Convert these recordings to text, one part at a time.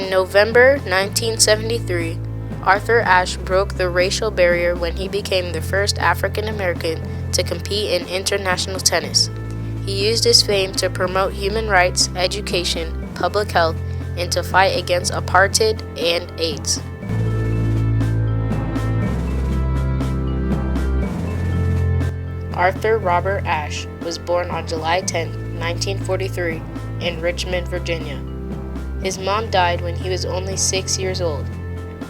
In November 1973, Arthur Ashe broke the racial barrier when he became the first African American to compete in international tennis. He used his fame to promote human rights, education, public health, and to fight against apartheid and AIDS. Arthur Robert Ashe was born on July 10, 1943, in Richmond, Virginia. His mom died when he was only 6 years old.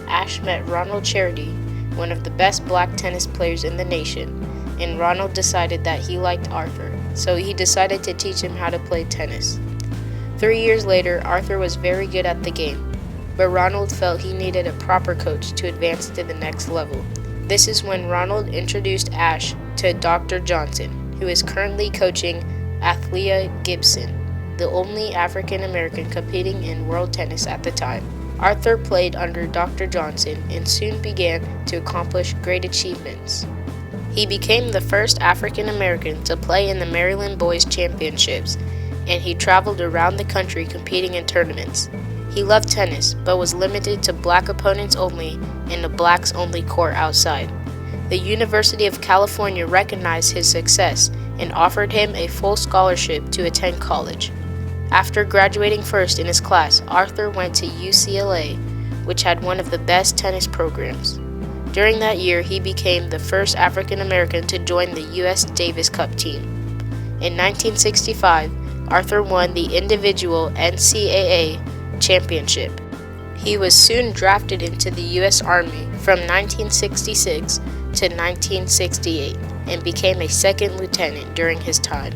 Ashe met Ronald Charity, one of the best black tennis players in the nation, and Ronald decided that he liked Arthur, so he decided to teach him how to play tennis. 3 years later, Arthur was very good at the game, but Ronald felt he needed a proper coach to advance to the next level. This is when Ronald introduced Ashe to Dr. Johnson, who is currently coaching Althea Gibson, the only African American competing in world tennis at the time. Arthur played under Dr. Johnson and soon began to accomplish great achievements. He became the first African American to play in the Maryland Boys Championships, and he traveled around the country competing in tournaments. He loved tennis, but was limited to black opponents only in a blacks-only court outside. The University of California recognized his success and offered him a full scholarship to attend college. After graduating first in his class, Arthur went to UCLA, which had one of the best tennis programs. During that year, he became the first African American to join the U.S. Davis Cup team. In 1965, Arthur won the individual NCAA championship. He was soon drafted into the U.S. Army from 1966 to 1968 and became a second lieutenant during his time.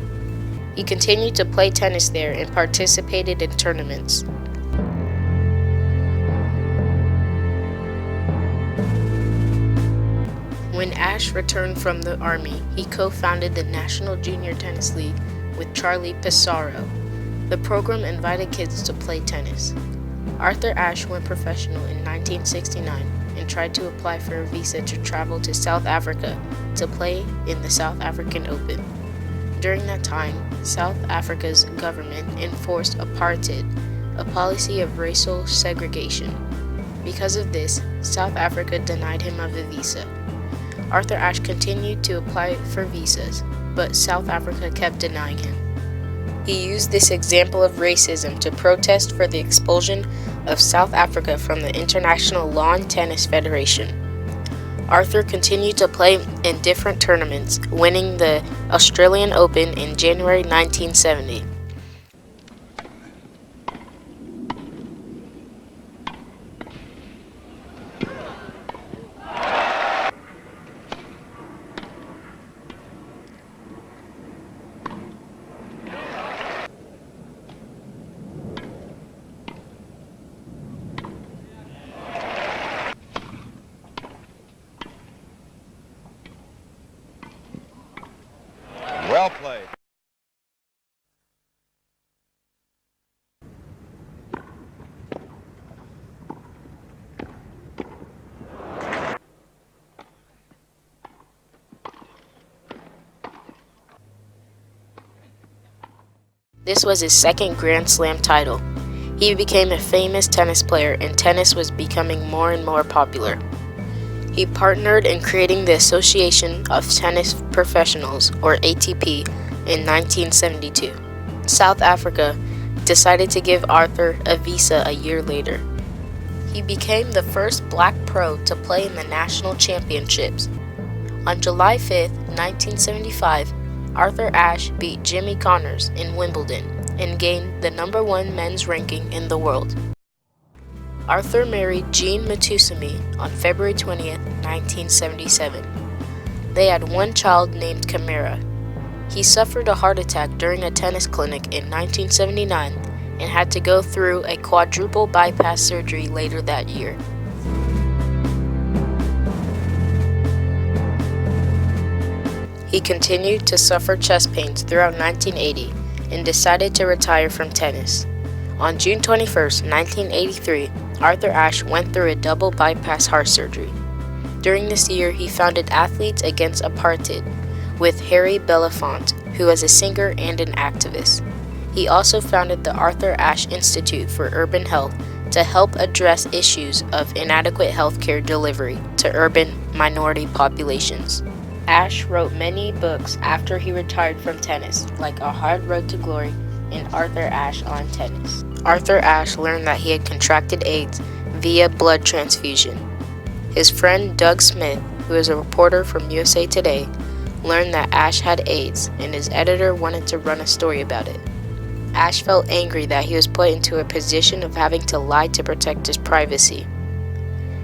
He continued to play tennis there and participated in tournaments. When Ashe returned from the Army, he co-founded the National Junior Tennis League with Charlie Pissarro. The program invited kids to play tennis. Arthur Ashe went professional in 1969 and tried to apply for a visa to travel to South Africa to play in the South African Open. During that time, South Africa's government enforced apartheid, a policy of racial segregation. Because of this, South Africa denied him of a visa. Arthur Ashe continued to apply for visas, but South Africa kept denying him. He used this example of racism to protest for the expulsion of South Africa from the International Lawn Tennis Federation. Arthur continued to play in different tournaments, winning the Australian Open in January 1970. Well played. This was his second Grand Slam title. He became a famous tennis player, and tennis was becoming more and more popular. He partnered in creating the Association of Tennis Professionals, or ATP, in 1972. South Africa decided to give Arthur a visa a year later. He became the first black pro to play in the national championships. On July 5, 1975, Arthur Ashe beat Jimmy Connors in Wimbledon and gained the #1 men's ranking in the world. Arthur married Jean Matusami on February 20, 1977. They had one child named Camara. He suffered a heart attack during a tennis clinic in 1979 and had to go through a quadruple bypass surgery later that year. He continued to suffer chest pains throughout 1980 and decided to retire from tennis. On June 21, 1983, Arthur Ashe went through a double bypass heart surgery. During this year, he founded Athletes Against Apartheid with Harry Belafonte, who was a singer and an activist. He also founded the Arthur Ashe Institute for Urban Health to help address issues of inadequate healthcare delivery to urban minority populations. Ashe wrote many books after he retired from tennis, like A Hard Road to Glory and Arthur Ashe on Tennis. Arthur Ashe learned that he had contracted AIDS via blood transfusion. His friend Doug Smith, who is a reporter from USA Today, learned that Ashe had AIDS, and his editor wanted to run a story about it. Ashe felt angry that he was put into a position of having to lie to protect his privacy.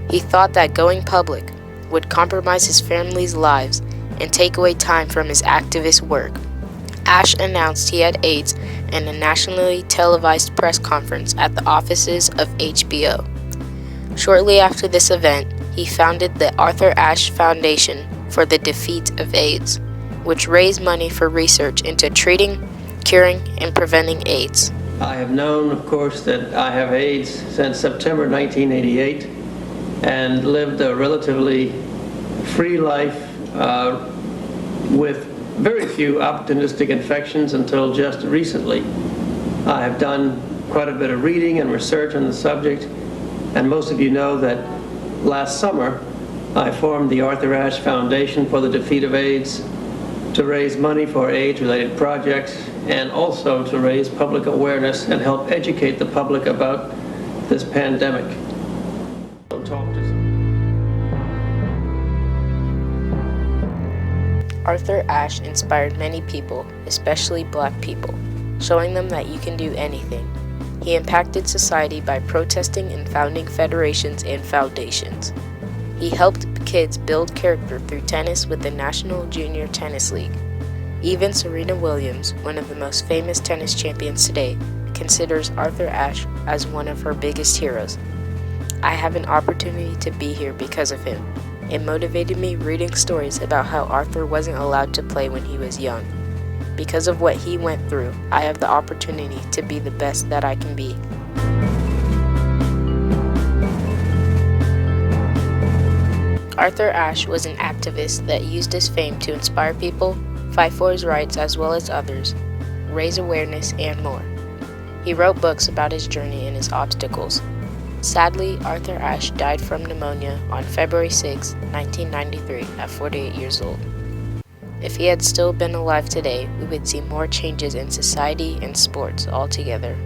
He thought that going public would compromise his family's lives and take away time from his activist work. Ashe announced he had AIDS in a nationally televised press conference at the offices of HBO. Shortly after this event, he founded the Arthur Ashe Foundation for the Defeat of AIDS, which raised money for research into treating, curing, and preventing AIDS. I have known, of course, that I have AIDS since September 1988 and lived a relatively free life with very few opportunistic infections until just recently. I have done quite a bit of reading and research on the subject, and most of you know that last summer I formed the Arthur Ashe Foundation for the Defeat of AIDS to raise money for AIDS-related projects and also to raise public awareness and help educate the public about this pandemic. Arthur Ashe inspired many people, especially Black people, showing them that you can do anything. He impacted society by protesting and founding federations and foundations. He helped kids build character through tennis with the National Junior Tennis League. Even Serena Williams, one of the most famous tennis champions today, considers Arthur Ashe as one of her biggest heroes. I have an opportunity to be here because of him. It motivated me reading stories about how Arthur wasn't allowed to play when he was young. Because of what he went through, I have the opportunity to be the best that I can be. Arthur Ashe was an activist that used his fame to inspire people, fight for his rights as well as others, raise awareness, and more. He wrote books about his journey and his obstacles. Sadly, Arthur Ashe died from pneumonia on February 6, 1993, at 48 years old. If he had still been alive today, we would see more changes in society and sports altogether.